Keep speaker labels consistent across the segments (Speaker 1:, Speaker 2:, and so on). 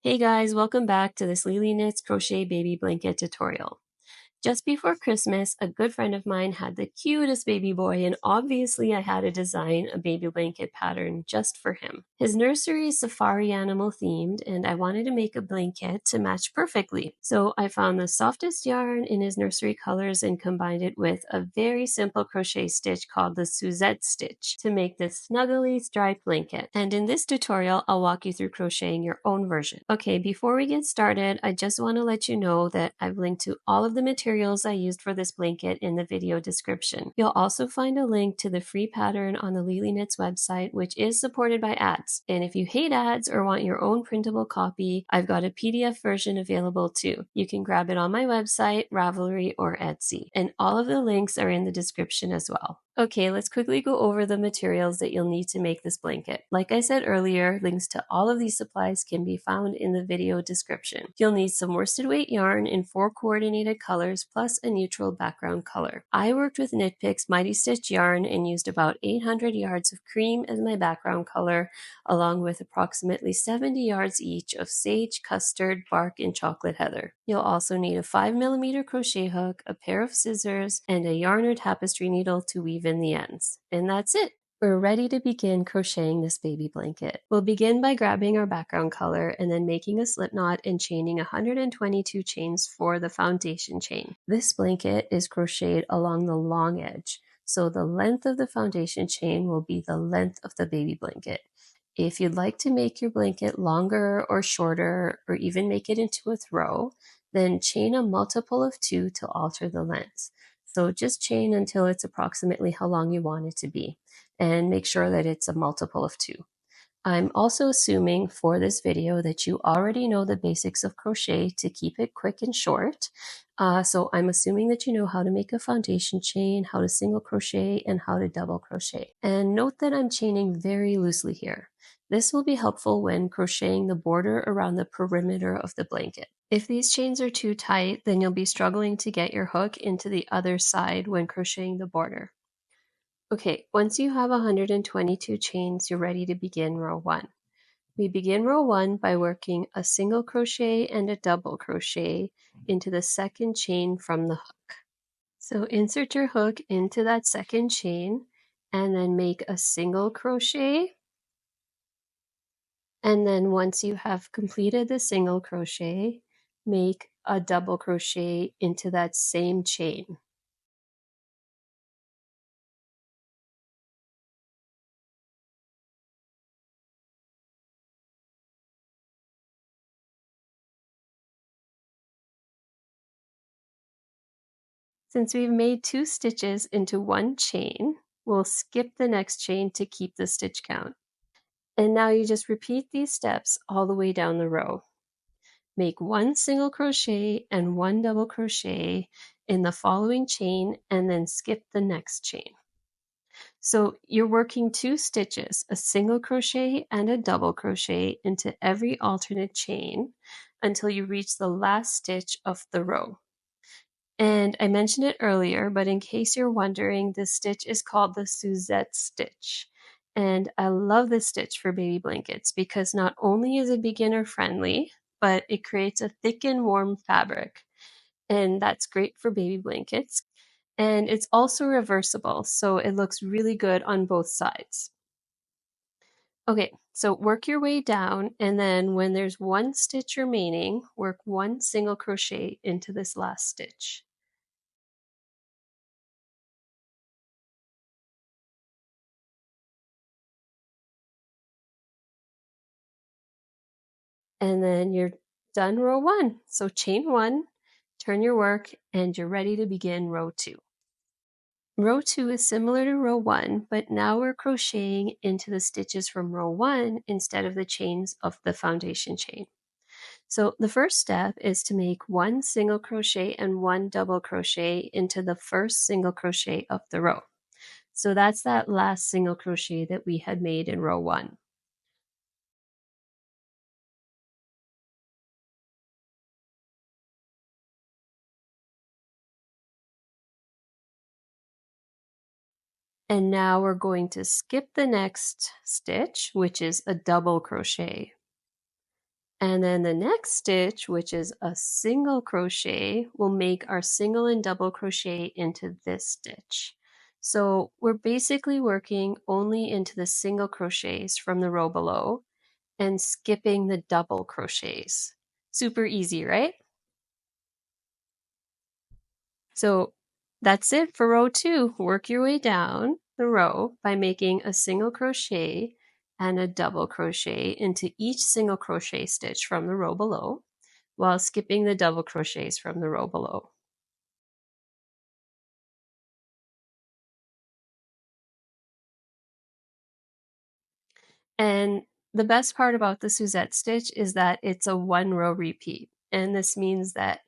Speaker 1: Hey guys, welcome back to this Lily Knits Crochet Baby Blanket tutorial. Just before Christmas, a good friend of mine had the cutest baby boy, and obviously I had to design a baby blanket pattern just for him. His nursery is safari animal themed, and I wanted to make a blanket to match perfectly. So I found the softest yarn in his nursery colors and combined it with a very simple crochet stitch called the Suzette Stitch to make this snuggly striped blanket. And in this tutorial, I'll walk you through crocheting your own version. Okay, before we get started, I just want to let you know that I've linked to all of the materials I used for this blanket in the video description. You'll also find a link to the free pattern on the Lily Knits website, which is supported by ads. And if you hate ads or want your own printable copy, I've got a PDF version available too. You can grab it on my website, Ravelry, or Etsy. And all of the links are in the description as well. Okay, let's quickly go over the materials that you'll need to make this blanket. Like I said earlier, links to all of these supplies can be found in the video description. You'll need some worsted weight yarn in 4 coordinated colors plus a neutral background color. I worked with Knit Picks Mighty Stitch yarn and used about 800 yards of cream as my background color, along with approximately 70 yards each of sage, custard, bark, and chocolate heather. You'll also need a 5mm crochet hook, a pair of scissors, and a yarn or tapestry needle to weave in the ends. And that's it! We're ready to begin crocheting this baby blanket. We'll begin by grabbing our background color and then making a slip knot and chaining 122 chains for the foundation chain. This blanket is crocheted along the long edge, so the length of the foundation chain will be the length of the baby blanket. If you'd like to make your blanket longer or shorter, or even make it into a throw, then chain a multiple of 2 to alter the length. So just chain until it's approximately how long you want it to be, and make sure that it's a multiple of 2. I'm also assuming for this video that you already know the basics of crochet to keep it quick and short. So I'm assuming that you know how to make a foundation chain, how to single crochet, and how to double crochet. And note that I'm chaining very loosely here. This will be helpful when crocheting the border around the perimeter of the blanket. If these chains are too tight, then you'll be struggling to get your hook into the other side when crocheting the border. Okay, once you have 122 chains, you're ready to begin row 1. We begin row 1 by working a single crochet and a double crochet into the second chain from the hook. So insert your hook into that second chain and then make a single crochet. And then once you have completed the single crochet, make a double crochet into that same chain. Since we've made 2 stitches into one chain, we'll skip the next chain to keep the stitch count. And now you just repeat these steps all the way down the row. Make 1 single crochet and 1 double crochet in the following chain and then skip the next chain. So you're working 2 stitches, a single crochet and a double crochet into every alternate chain until you reach the last stitch of the row. And I mentioned it earlier, but in case you're wondering, this stitch is called the Suzette Stitch. And I love this stitch for baby blankets because not only is it beginner friendly, but it creates a thick and warm fabric. And that's great for baby blankets. And it's also reversible, so it looks really good on both sides. Okay, so work your way down, and then when there's 1 stitch remaining, work 1 single crochet into this last stitch. And then you're done row 1. So chain 1, turn your work, and you're ready to begin row 2. Row 2 is similar to row 1, but now we're crocheting into the stitches from row 1 instead of the chains of the foundation chain. So the first step is to make 1 single crochet and 1 double crochet into the first single crochet of the row. So that's that last single crochet that we had made in row 1. And now we're going to skip the next stitch, which is a double crochet. And then the next stitch, which is a single crochet, will make our single and double crochet into this stitch. So we're basically working only into the single crochets from the row below and skipping the double crochets. Super easy, right? So that's it for row 2. Work your way down the row by making a single crochet and a double crochet into each single crochet stitch from the row below, while skipping the double crochets from the row below. And the best part about the Suzette stitch is that it's a 1 row repeat. And this means that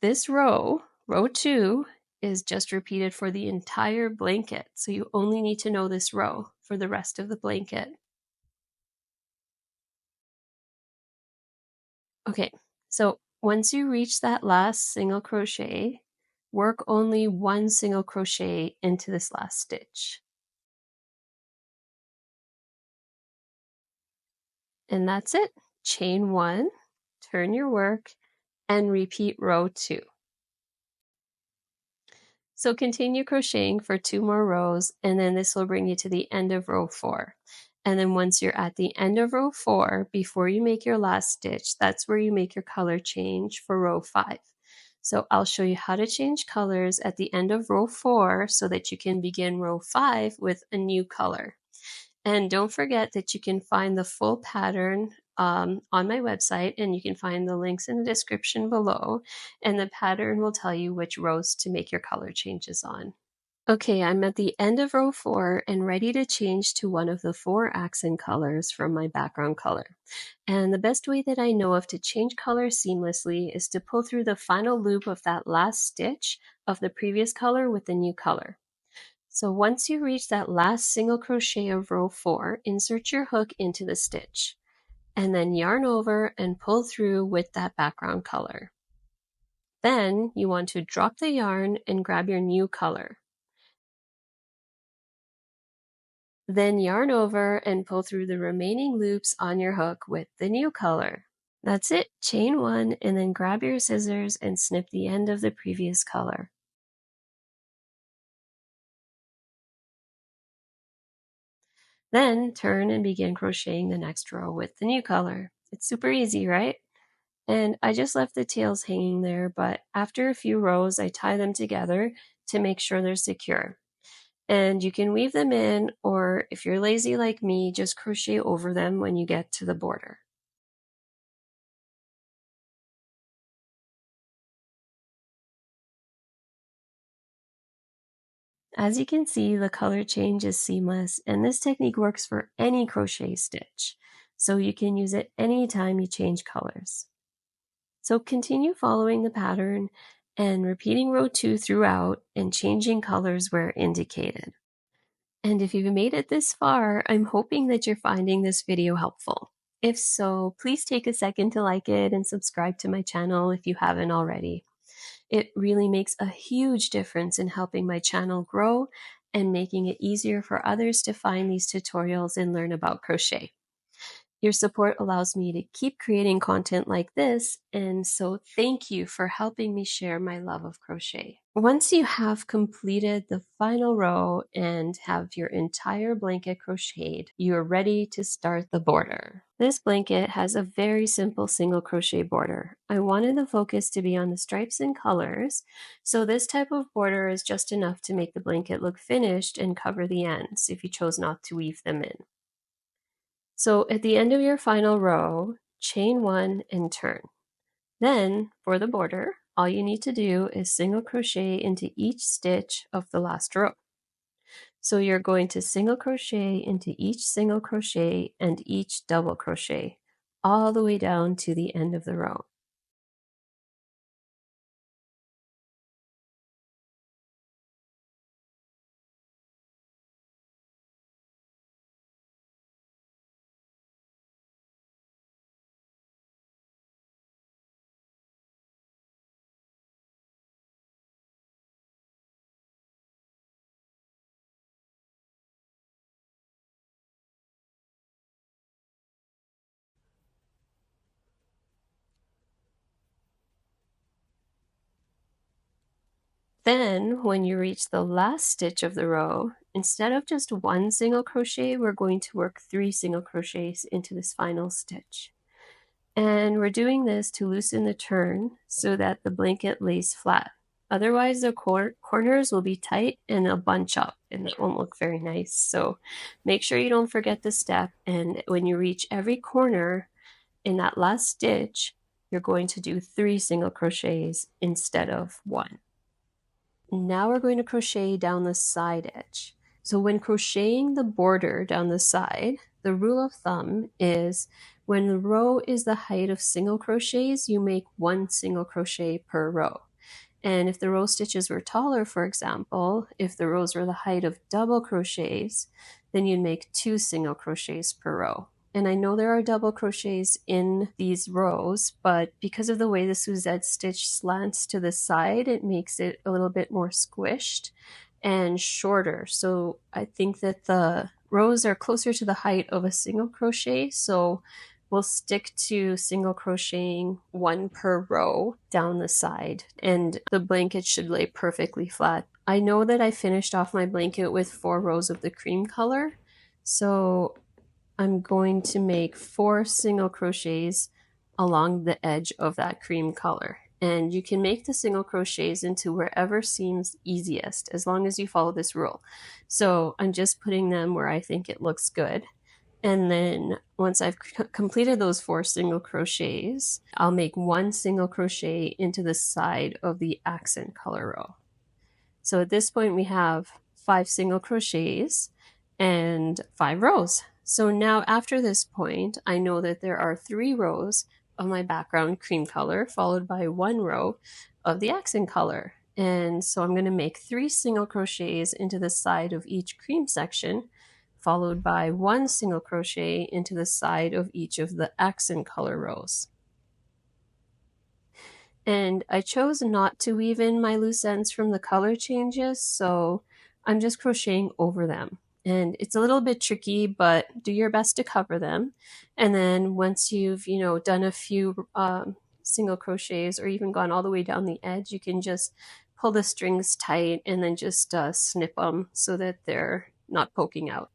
Speaker 1: this row, row 2, is just repeated for the entire blanket. So you only need to know this row for the rest of the blanket. Okay, so once you reach that last single crochet, work only 1 single crochet into this last stitch. And that's it. Chain 1, turn your work, and repeat row 2. So continue crocheting for 2 more rows, and then this will bring you to the end of row 4. And then once you're at the end of row 4, before you make your last stitch, that's where you make your color change for row 5. So I'll show you how to change colors at the end of row 4 so that you can begin row 5 with a new color. And don't forget that you can find the full pattern on my website, and you can find the links in the description below, and the pattern will tell you which rows to make your color changes on. Okay, I'm at the end of row 4 and ready to change to one of the 4 accent colors from my background color. And the best way that I know of to change color seamlessly is to pull through the final loop of that last stitch of the previous color with the new color. So once you reach that last single crochet of row 4, insert your hook into the stitch and then yarn over and pull through with that background color. Then you want to drop the yarn and grab your new color. Then yarn over and pull through the remaining loops on your hook with the new color. That's it, chain 1 and then grab your scissors and snip the end of the previous color. Then turn and begin crocheting the next row with the new color. It's super easy, right? And I just left the tails hanging there, but after a few rows, I tie them together to make sure they're secure. And you can weave them in, or if you're lazy like me, just crochet over them when you get to the border. As you can see, the color change is seamless, and this technique works for any crochet stitch. So you can use it anytime you change colors. So continue following the pattern and repeating row 2 throughout and changing colors where indicated. And if you've made it this far, I'm hoping that you're finding this video helpful. If so, please take a second to like it and subscribe to my channel if you haven't already. It really makes a huge difference in helping my channel grow and making it easier for others to find these tutorials and learn about crochet. Your support allows me to keep creating content like this, and so thank you for helping me share my love of crochet. Once you have completed the final row and have your entire blanket crocheted, you are ready to start the border. This blanket has a very simple single crochet border. I wanted the focus to be on the stripes and colors, so this type of border is just enough to make the blanket look finished and cover the ends if you chose not to weave them in. So at the end of your final row, chain 1 and turn. Then for the border, all you need to do is single crochet into each stitch of the last row. So you're going to single crochet into each single crochet and each double crochet all the way down to the end of the row. Then when you reach the last stitch of the row, instead of just one single crochet, we're going to work 3 single crochets into this final stitch. And we're doing this to loosen the turn so that the blanket lays flat. Otherwise the corners will be tight and they'll bunch up and it won't look very nice. So make sure you don't forget this step, and when you reach every corner in that last stitch, you're going to do 3 single crochets instead of 1. Now we're going to crochet down the side edge. So when crocheting the border down the side, the rule of thumb is when the row is the height of single crochets, you make 1 single crochet per row. And if the row stitches were taller, for example, if the rows were the height of double crochets, then you'd make 2 single crochets per row. And I know there are double crochets in these rows, but because of the way the Suzette stitch slants to the side, it makes it a little bit more squished and shorter. So I think that the rows are closer to the height of a single crochet. So we'll stick to single crocheting 1 per row down the side, and the blanket should lay perfectly flat. I know that I finished off my blanket with 4 rows of the cream color, so I'm going to make 4 single crochets along the edge of that cream color. And you can make the single crochets into wherever seems easiest as long as you follow this rule. So I'm just putting them where I think it looks good. And then once I've completed those 4 single crochets, I'll make 1 single crochet into the side of the accent color row. So at this point we have 5 single crochets and 5 rows. So now after this point, I know that there are 3 rows of my background cream color followed by 1 row of the accent color. And so I'm going to make 3 single crochets into the side of each cream section, followed by 1 single crochet into the side of each of the accent color rows. And I chose not to weave in my loose ends from the color changes, so I'm just crocheting over them. And it's a little bit tricky, but do your best to cover them. And then once you've, done a few single crochets or even gone all the way down the edge, you can just pull the strings tight and then just snip them so that they're not poking out.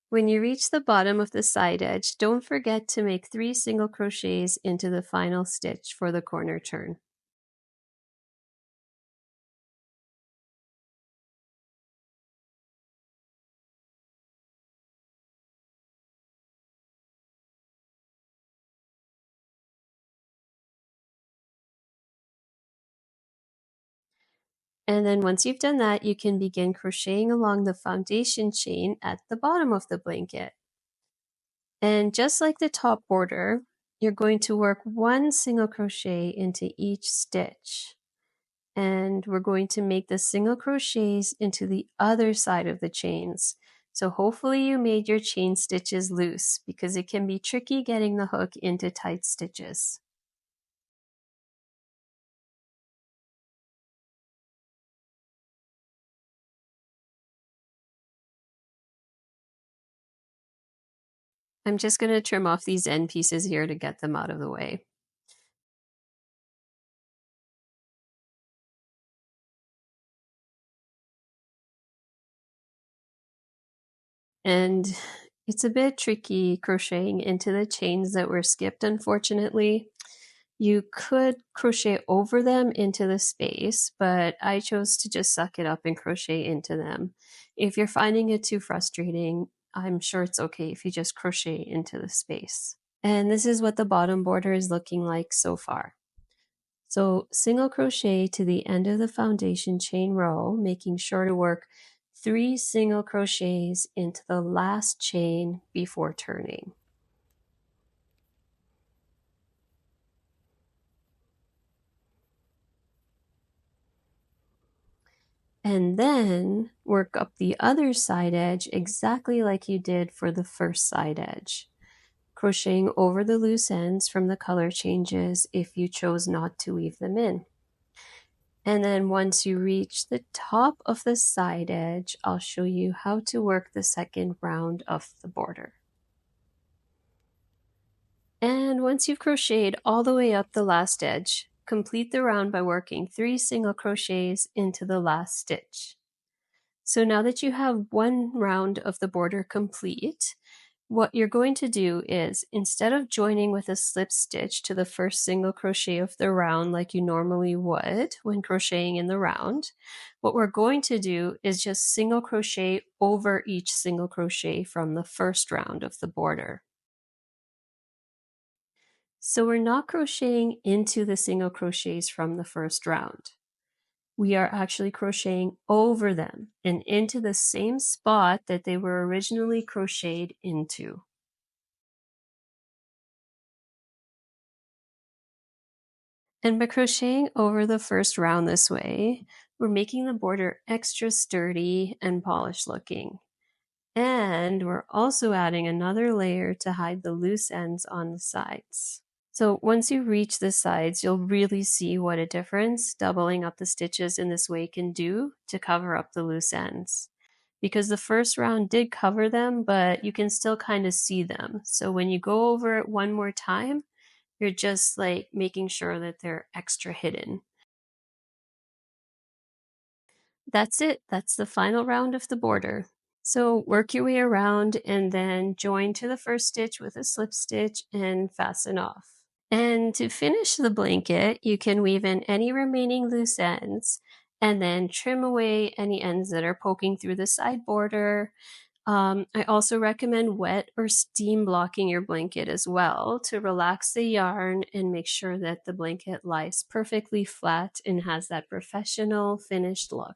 Speaker 1: When you reach the bottom of the side edge, don't forget to make 3 single crochets into the final stitch for the corner turn. And then once you've done that, you can begin crocheting along the foundation chain at the bottom of the blanket. And just like the top border, you're going to work 1 single crochet into each stitch. And we're going to make the single crochets into the other side of the chains. So hopefully you made your chain stitches loose, because it can be tricky getting the hook into tight stitches. I'm just going to trim off these end pieces here to get them out of the way. And it's a bit tricky crocheting into the chains that were skipped, unfortunately. You could crochet over them into the space, but I chose to just suck it up and crochet into them. If you're finding it too frustrating, I'm sure it's okay if you just crochet into the space. And this is what the bottom border is looking like so far. So single crochet to the end of the foundation chain row, making sure to work 3 single crochets into the last chain before turning. And then work up the other side edge exactly like you did for the first side edge, crocheting over the loose ends from the color changes if you chose not to weave them in. And then once you reach the top of the side edge, I'll show you how to work the second round of the border. And once you've crocheted all the way up the last edge, complete the round by working 3 single crochets into the last stitch. So now that you have one round of the border complete, what you're going to do is, instead of joining with a slip stitch to the first single crochet of the round like you normally would when crocheting in the round, what we're going to do is just single crochet over each single crochet from the first round of the border. So we're not crocheting into the single crochets from the first round. We are actually crocheting over them and into the same spot that they were originally crocheted into. And by crocheting over the first round this way, we're making the border extra sturdy and polished looking. And we're also adding another layer to hide the loose ends on the sides. So once you reach the sides, you'll really see what a difference doubling up the stitches in this way can do to cover up the loose ends. Because the first round did cover them, but you can still kind of see them. So when you go over it one more time, you're just like making sure that they're extra hidden. That's it. That's the final round of the border. So work your way around and then join to the first stitch with a slip stitch and fasten off. And to finish the blanket, you can weave in any remaining loose ends and then trim away any ends that are poking through the side border. I also recommend wet or steam blocking your blanket as well to relax the yarn and make sure that the blanket lies perfectly flat and has that professional finished look.